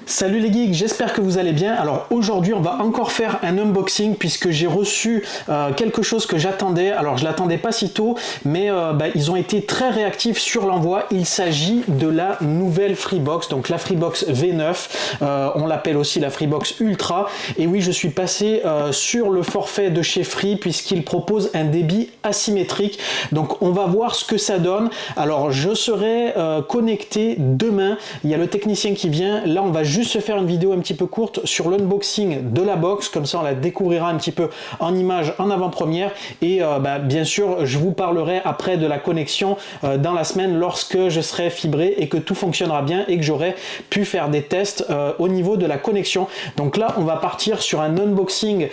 Salut les geeks, j'espère que vous allez bien. Alors aujourd'hui on va encore faire un unboxing puisque j'ai reçu quelque chose que j'attendais. Alors je l'attendais pas si tôt, mais ils ont été très réactifs sur l'envoi. Il s'agit de la nouvelle Freebox, donc la Freebox V9, on l'appelle aussi la Freebox Ultra. Et oui, je suis passé sur le forfait de chez Free puisqu'il propose un débit asymétrique. Donc on va voir ce que ça donne. Alors je serai connecté demain, il y a le technicien qui vient. Là on va juste se faire une vidéo un petit peu courte sur l'unboxing de la box, comme ça on la découvrira un petit peu en images en avant-première et bien sûr je vous parlerai après de la connexion dans la semaine lorsque je serai fibré et que tout fonctionnera bien et que j'aurai pu faire des tests au niveau de la connexion. Donc là on va partir sur un unboxing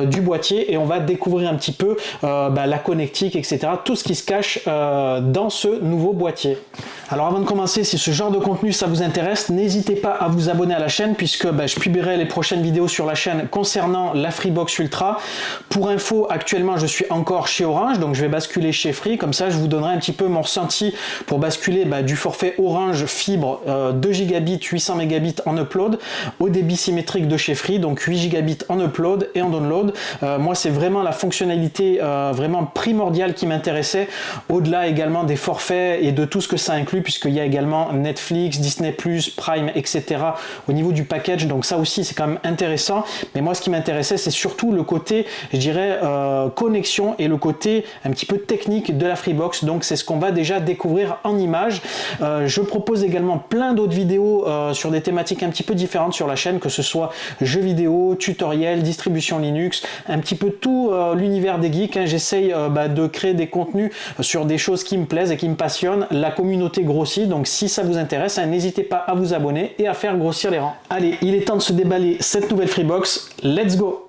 du boîtier et on va découvrir un petit peu la connectique, etc., tout ce qui se cache dans ce nouveau boîtier. Alors avant de commencer, si ce genre de contenu ça vous intéresse, n'hésitez pas à vous abonner à la chaîne puisque je publierai les prochaines vidéos sur la chaîne concernant la Freebox Ultra. Pour info, actuellement je suis encore chez Orange, donc je vais basculer chez Free, comme ça je vous donnerai un petit peu mon ressenti pour basculer du forfait Orange fibre 2 Gb 800 Mbps en upload au débit symétrique de chez Free, donc 8 Gb en upload et en download. Moi c'est vraiment la fonctionnalité vraiment primordiale qui m'intéressait, au-delà également des forfaits et de tout ce que ça inclut, puisqu'il y a également Netflix, Disney+, Prime, etc. au niveau du package, donc ça aussi c'est quand même intéressant. Mais moi ce qui m'intéressait c'est surtout le côté, je dirais, connexion et le côté un petit peu technique de la Freebox, donc c'est ce qu'on va déjà découvrir en images. Je propose également plein d'autres vidéos sur des thématiques un petit peu différentes sur la chaîne, que ce soit jeux vidéo, tutoriels, distribution Linux, un petit peu tout l'univers des geeks, hein. J'essaye de créer des contenus sur des choses qui me plaisent et qui me passionnent. La communauté grossit, donc si ça vous intéresse, hein, n'hésitez pas à vous abonner et à faire grossir les rangs. Allez, il est temps de se déballer cette nouvelle Freebox, let's go!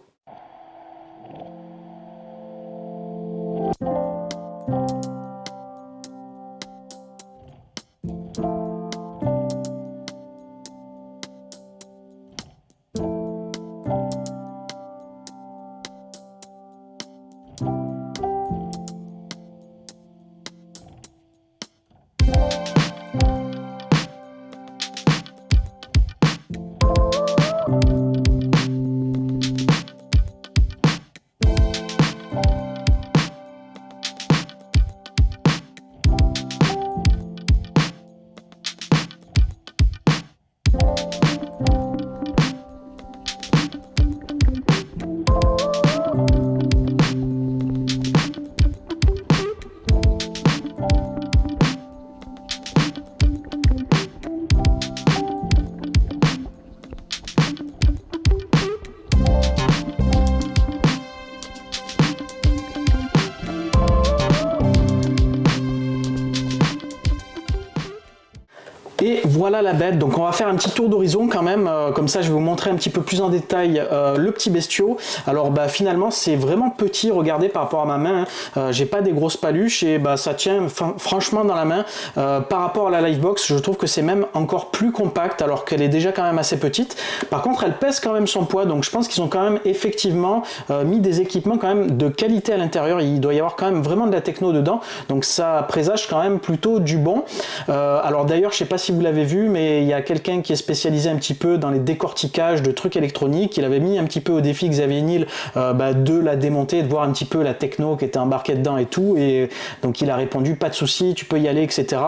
Et voilà la bête, donc on va faire un petit tour d'horizon quand même, comme ça je vais vous montrer un petit peu plus en détail le petit bestiau. Alors finalement c'est vraiment petit, regardez par rapport à ma main, hein. J'ai pas des grosses paluches et ça tient franchement dans la main. Par rapport à la Livebox, je trouve que c'est même encore plus compact alors qu'elle est déjà quand même assez petite. Par contre elle pèse quand même son poids, donc je pense qu'ils ont quand même effectivement mis des équipements quand même de qualité à l'intérieur. Il doit y avoir quand même vraiment de la techno dedans, donc ça présage quand même plutôt du bon. Alors d'ailleurs je sais pas si vous l'avez vu, mais il y a quelqu'un qui est spécialisé un petit peu dans les décortiquages de trucs électroniques. Il avait mis un petit peu au défi Xavier Niel de la démonter, de voir un petit peu la techno qui était embarquée dedans et tout, et donc il a répondu pas de souci, tu peux y aller, etc.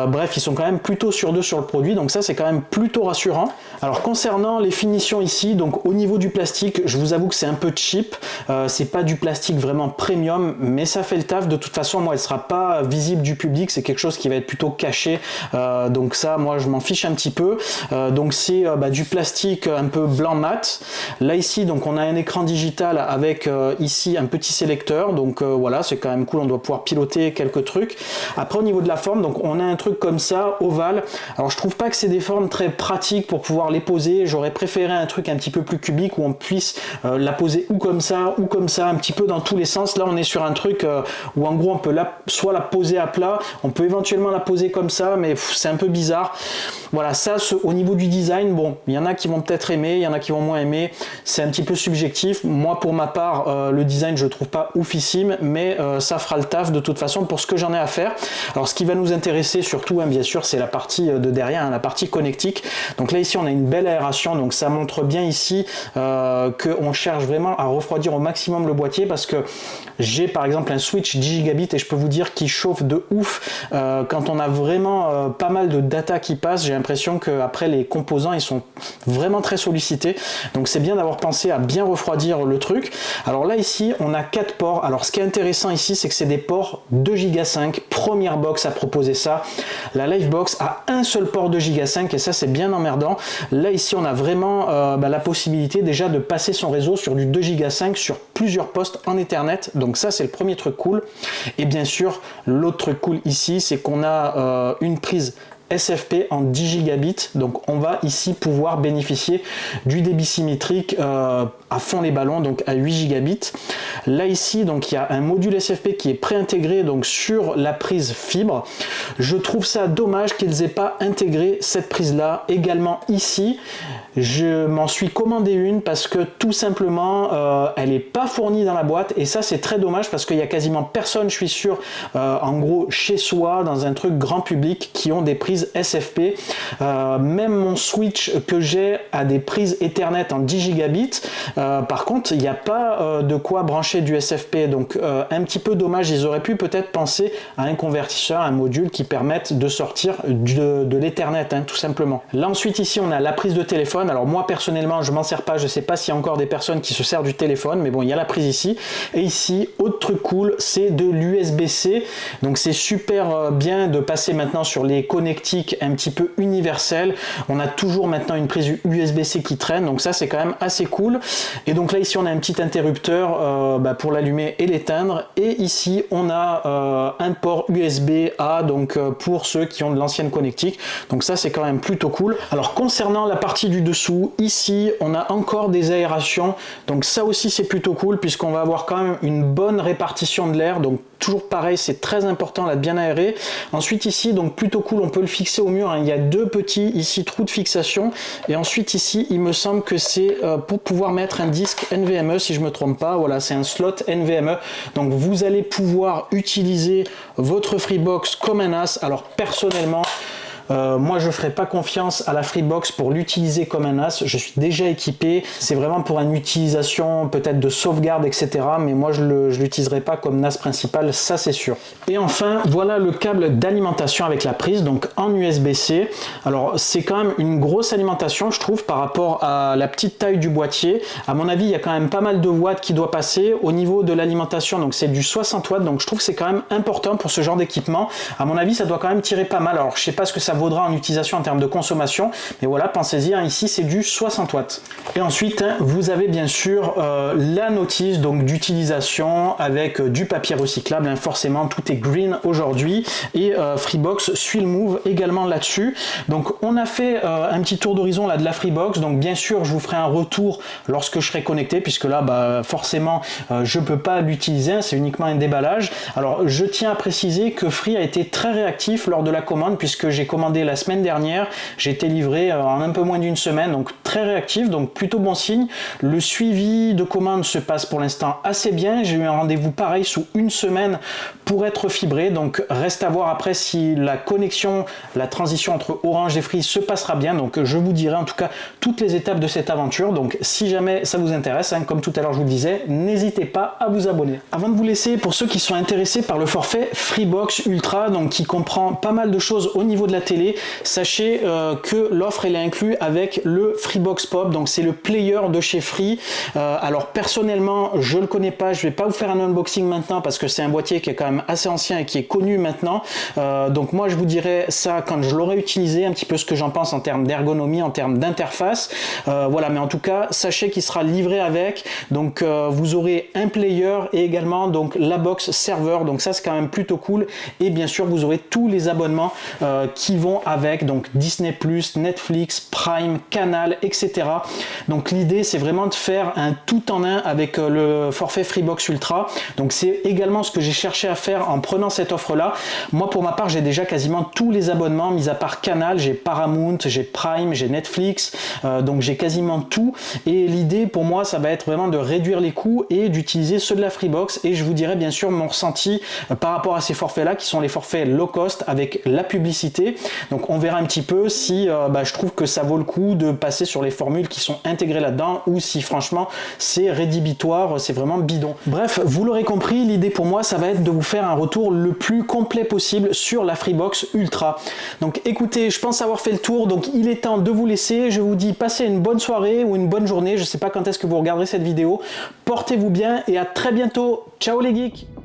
Bref, ils sont quand même plutôt sur deux sur le produit, donc ça c'est quand même plutôt rassurant. Alors concernant les finitions ici, donc au niveau du plastique, je vous avoue que c'est un peu cheap, c'est pas du plastique vraiment premium, mais ça fait le taf. De toute façon moi elle sera pas visible du public, c'est quelque chose qui va être plutôt caché, donc ça moi je m'en fiche un petit peu. Donc c'est du plastique un peu blanc mat. Là ici donc on a un écran digital avec ici un petit sélecteur, donc voilà, c'est quand même cool, on doit pouvoir piloter quelques trucs. Après au niveau de la forme, donc on a un truc comme ça, ovale. Alors je trouve pas que c'est des formes très pratiques pour pouvoir les poser, j'aurais préféré un truc un petit peu plus cubique où on puisse la poser ou comme ça, un petit peu dans tous les sens. Là on est sur un truc où en gros on peut soit la poser à plat, on peut éventuellement la poser comme ça, mais c'est un peu bizarre. tard. Voilà, ça au niveau du design, bon, il y en a qui vont peut-être aimer, il y en a qui vont moins aimer, c'est un petit peu subjectif. Moi pour ma part, le design je le trouve pas oufissime, mais ça fera le taf de toute façon pour ce que j'en ai à faire. Alors ce qui va nous intéresser surtout, hein, bien sûr, c'est la partie de derrière, hein, la partie connectique. Donc là ici on a une belle aération, donc ça montre bien ici qu'on cherche vraiment à refroidir au maximum le boîtier, parce que j'ai par exemple un switch 10 gigabits et je peux vous dire qu'il chauffe de ouf quand on a vraiment pas mal de data qui passe. J'ai l'impression que après les composants ils sont vraiment très sollicités, donc c'est bien d'avoir pensé à bien refroidir le truc. Alors là ici on a 4 ports. Alors ce qui est intéressant ici, c'est que c'est des ports 2 Go 5, première box à proposer ça. La Livebox a un seul port 2 Go 5 et ça c'est bien emmerdant. Là ici on a vraiment la possibilité déjà de passer son réseau sur du 2 Go 5 sur plusieurs postes en Ethernet, donc ça c'est le premier truc cool. Et bien sûr l'autre truc cool ici, c'est qu'on a une prise SFP en 10 gigabits, donc on va ici pouvoir bénéficier du débit symétrique à fond les ballons, donc à 8 gigabits. Là ici donc il y a un module SFP qui est préintégré donc sur la prise fibre. Je trouve ça dommage qu'ils aient pas intégré cette prise là également ici. Je m'en suis commandé une parce que tout simplement elle n'est pas fournie dans la boîte, et ça c'est très dommage parce qu'il y a quasiment personne, je suis sûr, en gros chez soi dans un truc grand public qui ont des prises SFP. Même mon switch que j'ai a des prises Ethernet en 10 gigabits. Par contre il n'y a pas de quoi brancher du SFP, donc un petit peu dommage. Ils auraient pu peut-être penser à un convertisseur, un module qui permette de sortir de l'Ethernet, hein, tout simplement. Là ensuite ici on a la prise de téléphone. Alors moi personnellement je m'en sers pas, je sais pas s'il y a encore des personnes qui se servent du téléphone, mais bon, il y a la prise ici. Et ici autre truc cool, c'est de l'USB-C, donc c'est super bien de passer maintenant sur les connectiques un petit peu universels. On a toujours maintenant une prise USB-C qui traîne, donc ça c'est quand même assez cool. Et donc là ici on a un petit interrupteur pour l'allumer et l'éteindre, et ici on a un port USB-A, donc pour ceux qui ont de l'ancienne connectique, donc ça c'est quand même plutôt cool. Alors concernant la partie du dessous, ici on a encore des aérations, donc ça aussi c'est plutôt cool puisqu'on va avoir quand même une bonne répartition de l'air, donc toujours pareil, c'est très important là de bien aérer. Ensuite ici, donc plutôt cool, on peut le fixer au mur, hein. Il y a deux petits ici trous de fixation, et ensuite ici il me semble que c'est pour pouvoir mettre un disque NVMe si je me trompe pas. Voilà, c'est un slot NVMe, donc vous allez pouvoir utiliser votre Freebox comme un as. Alors personnellement moi je ferai pas confiance à la Freebox pour l'utiliser comme un as, je suis déjà équipé, c'est vraiment pour une utilisation peut-être de sauvegarde etc, mais moi je l'utiliserai pas comme NAS principal, ça c'est sûr. Et enfin voilà le câble d'alimentation avec la prise, donc en USB-C. Alors c'est quand même une grosse alimentation je trouve par rapport à la petite taille du boîtier. À mon avis il y a quand même pas mal de watts qui doit passer au niveau de l'alimentation, donc c'est du 60 watts, donc je trouve que c'est quand même important pour ce genre d'équipement. À mon avis ça doit quand même tirer pas mal, alors je sais pas ce que ça vaudra en utilisation en termes de consommation, mais voilà, pensez-y, hein, ici c'est du 60 watts. Et ensuite hein, vous avez bien sûr la notice donc d'utilisation avec du papier recyclable, hein, forcément tout est green aujourd'hui, et Freebox suit le move également là-dessus. Donc on a fait un petit tour d'horizon là de la Freebox, donc bien sûr je vous ferai un retour lorsque je serai connecté, puisque là forcément je peux pas l'utiliser, hein, c'est uniquement un déballage. Alors je tiens à préciser que Free a été très réactif lors de la commande, puisque j'ai commandé la semaine dernière, j'ai été livré en un peu moins d'une semaine, donc très réactif, donc plutôt bon signe. Le suivi de commande se passe pour l'instant assez bien, j'ai eu un rendez-vous pareil sous une semaine pour être fibré, donc reste à voir après si la connexion, la transition entre Orange et Free se passera bien, donc je vous dirai en tout cas toutes les étapes de cette aventure. Donc si jamais ça vous intéresse, hein, comme tout à l'heure je vous le disais, n'hésitez pas à vous abonner. Avant de vous laisser, pour ceux qui sont intéressés par le forfait Freebox Ultra, donc qui comprend pas mal de choses au niveau de la télé, sachez que l'offre elle est inclue avec le Freebox Pop, donc c'est le player de chez Free. Alors personnellement je le connais pas, je vais pas vous faire un unboxing maintenant parce que c'est un boîtier qui est quand même assez ancien et qui est connu maintenant, donc moi je vous dirai ça quand je l'aurai utilisé, un petit peu ce que j'en pense en termes d'ergonomie, en termes d'interface, voilà, mais en tout cas sachez qu'il sera livré avec, donc vous aurez un player et également donc la box serveur, donc ça c'est quand même plutôt cool, et bien sûr vous aurez tous les abonnements qui vont avec, donc Disney+, Netflix, Prime, Canal, etc. Donc l'idée c'est vraiment de faire un tout en un avec le forfait Freebox Ultra. Donc c'est également ce que j'ai cherché à faire en prenant cette offre là. Moi pour ma part j'ai déjà quasiment tous les abonnements, mis à part Canal, j'ai Paramount, j'ai Prime, j'ai Netflix, donc j'ai quasiment tout. Et l'idée pour moi ça va être vraiment de réduire les coûts et d'utiliser ceux de la Freebox, et je vous dirai bien sûr mon ressenti par rapport à ces forfaits là qui sont les forfaits low cost avec la publicité. Donc on verra un petit peu si je trouve que ça vaut le coup de passer sur les formules qui sont intégrées là-dedans ou si franchement c'est rédhibitoire, c'est vraiment bidon. Bref, vous l'aurez compris, l'idée pour moi ça va être de vous faire un retour le plus complet possible sur la Freebox Ultra. Donc écoutez, je pense avoir fait le tour, donc il est temps de vous laisser. Je vous dis passez une bonne soirée ou une bonne journée, je sais pas quand est-ce que vous regarderez cette vidéo. Portez-vous bien et à très bientôt. Ciao les geeks!